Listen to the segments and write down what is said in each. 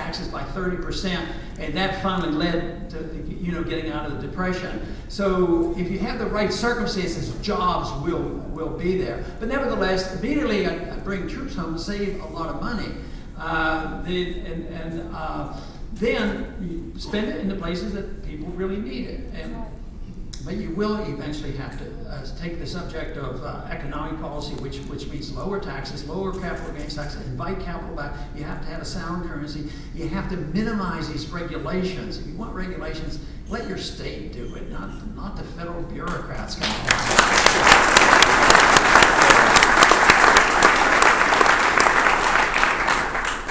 taxes by 30%, and that finally led to, you know, getting out of the Depression. So if you have the right circumstances, jobs will be there. But nevertheless, immediately I bring troops home and save a lot of money. Then you spend it in the places that people really need it. But you will eventually have to take the subject of economic policy, which means lower taxes, lower capital gains taxes, invite capital back. You have to have a sound currency. You have to minimize these regulations. If you want regulations, let your state do it, not the federal bureaucrats.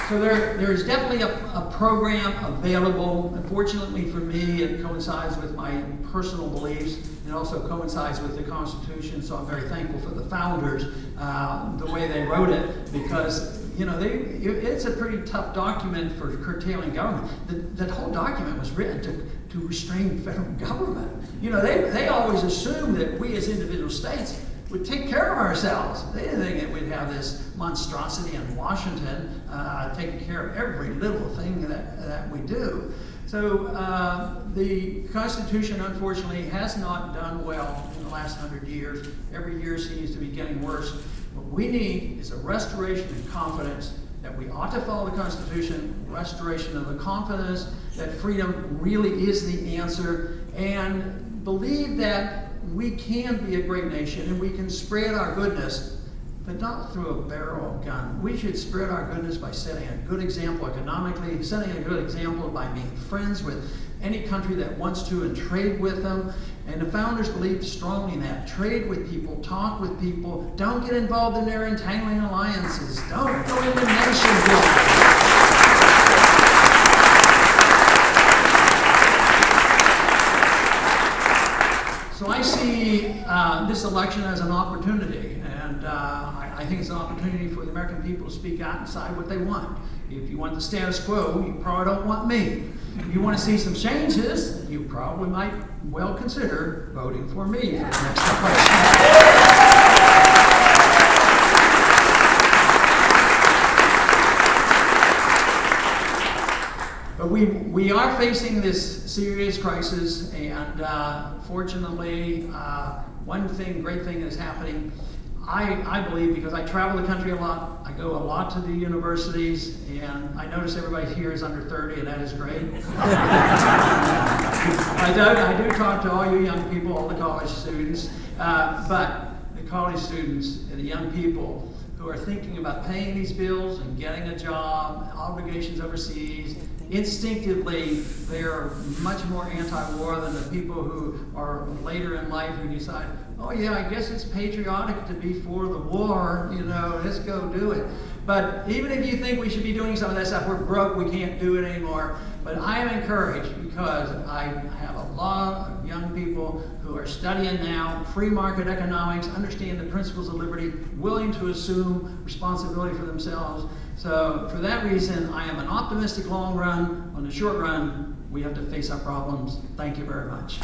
So there is definitely a program available. Unfortunately for me, it coincides with my personal beliefs and also coincides with the Constitution, so I'm very thankful for the founders, the way they wrote it, because you know, it's a pretty tough document for curtailing government. That whole document was written to restrain federal government. You know, they always assumed that we as individual states would take care of ourselves. They didn't think that we'd have this monstrosity in Washington taking care of every little thing that we do. So the Constitution, unfortunately, has not done well in the last 100 years. Every year seems to be getting worse. What we need is a restoration of confidence that we ought to follow the Constitution, restoration of the confidence that freedom really is the answer, and believe that we can be a great nation and we can spread our goodness, but not through a barrel of gun. We should spread our goodness by setting a good example economically, setting a good example by being friends with any country that wants to and trade with them. And the founders believed strongly in that. Trade with people, talk with people, don't get involved in their entangling alliances, don't go into nation building. So I see this election as an opportunity, and I think it's an opportunity for the American people to speak out and decide what they want. If you want the status quo, you probably don't want me. If you want to see some changes, you probably might well consider voting for me for the next election. But we are facing this serious crisis, and fortunately, one great thing is happening. I believe, because I travel the country a lot, I go a lot to the universities, and I notice everybody here is under 30, and that is great. I do talk to all you young people, all the college students, but the college students and the young people who are thinking about paying these bills and getting a job, obligations overseas, instinctively, they're much more anti-war than the people who are later in life who decide, oh yeah, I guess it's patriotic to be for the war, you know, let's go do it. But even if you think we should be doing some of that stuff, we're broke, we can't do it anymore. But I am encouraged because I have a lot of young people who are studying now free market economics, understand the principles of liberty, willing to assume responsibility for themselves. So for that reason, I am an optimistic long run. On the short run, we have to face our problems. Thank you very much.